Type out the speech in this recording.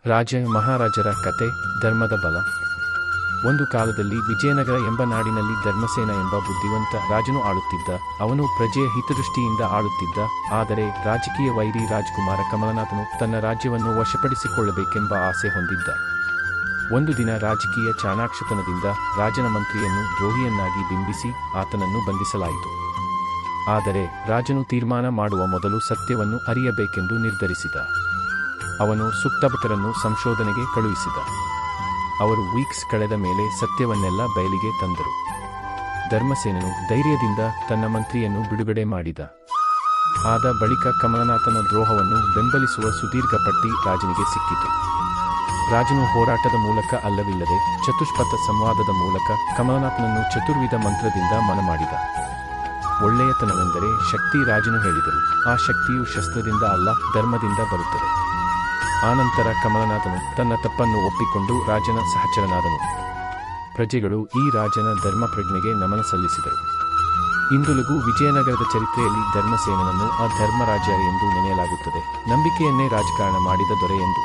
ರಾಜ ಮಹಾರಾಜರ ಕತೆ. ಧರ್ಮದ ಬಲ. ಒಂದು ಕಾಲದಲ್ಲಿ ವಿಜಯನಗರ ಎಂಬ ನಾಡಿನಲ್ಲಿ ಧರ್ಮಸೇನ ಎಂಬ ಬುದ್ಧಿವಂತ ರಾಜನು ಆಳುತ್ತಿದ್ದ. ಅವನು ಪ್ರಜೆಯ ಹಿತದೃಷ್ಟಿಯಿಂದ ಆಳುತ್ತಿದ್ದ. ಆದರೆ ರಾಜಕೀಯ ವೈರಿ ರಾಜಕುಮಾರ ಕಮಲನಾಥನು ತನ್ನ ರಾಜ್ಯವನ್ನು ವಶಪಡಿಸಿಕೊಳ್ಳಬೇಕೆಂಬ ಆಸೆ ಹೊಂದಿದ್ದ. ಒಂದು ದಿನ ರಾಜಕೀಯ ಚಾಣಾಕ್ಷತನದಿಂದ ರಾಜನ ಮಂತ್ರಿಯನ್ನು ದ್ರೋಹಿಯನ್ನಾಗಿ ಬಿಂಬಿಸಿ ಆತನನ್ನು ಬಂಧಿಸಲಾಯಿತು. ಆದರೆ ರಾಜನು ತೀರ್ಮಾನ ಮಾಡುವ ಮೊದಲು ಸತ್ಯವನ್ನು ಅರಿಯಬೇಕೆಂದು ನಿರ್ಧರಿಸಿದ. ಅವನು ಸುತ್ತಬಕರನ್ನು ಸಂಶೋಧನೆಗೆ ಕಳುಹಿಸಿದ. ಅವರು ವೀಕ್ಸ್ ಕಳೆದ ಮೇಲೆ ಸತ್ಯವನ್ನೆಲ್ಲ ಬಯಲಿಗೆ ತಂದರು. ಧರ್ಮಸೇನನು ಧೈರ್ಯದಿಂದ ತನ್ನ ಮಂತ್ರಿಯನ್ನು ಬಿಡುಗಡೆ ಮಾಡಿದ. ಆದ ಬಳಿಕ ಕಮಲನಾಥನ ದ್ರೋಹವನ್ನು ಬೆಂಬಲಿಸುವ ಸುದೀರ್ಘ ಪಟ್ಟಿ ರಾಜನಿಗೆ ಸಿಕ್ಕಿತು. ರಾಜನು ಹೋರಾಟದ ಮೂಲಕ ಅಲ್ಲವಿಲ್ಲದೆ ಚತುಷ್ಪಥ ಸಂವಾದದ ಮೂಲಕ ಕಮಲನಾಥನನ್ನು ಚತುರ್ವಿಧ ಮಂತ್ರದಿಂದ ಮನಮಾಡಿದ. ಒಳ್ಳೆಯತನವೆಂದರೆ ಶಕ್ತಿ. ರಾಜನು ಹೇಳಿದರು, ಆ ಶಕ್ತಿಯು ಶಸ್ತ್ರದಿಂದ ಅಲ್ಲ, ಧರ್ಮದಿಂದ ಬರುತ್ತದೆ. ಆನಂತರ ಕಮಲನಾಥನು ತನ್ನ ತಪ್ಪನ್ನು ಒಪ್ಪಿಕೊಂಡು ರಾಜನ ಸಹಚರನಾದನು. ಪ್ರಜೆಗಳು ಈ ರಾಜನ ಧರ್ಮಪ್ರಜ್ಞೆಗೆ ನಮನ ಸಲ್ಲಿಸಿದರು. ಇಂದುಲಗೂ ವಿಜಯನಗರದ ಚರಿತ್ರೆಯಲ್ಲಿ ಧರ್ಮಸೇನನನ್ನು ಅಧರ್ಮರಾಜ ಎಂದು ನೆನೆಯಲಾಗುತ್ತದೆ. ನಂಬಿಕೆಯನ್ನೇ ರಾಜಕಾರಣ ಮಾಡಿದ ದೊರೆ ಎಂದು.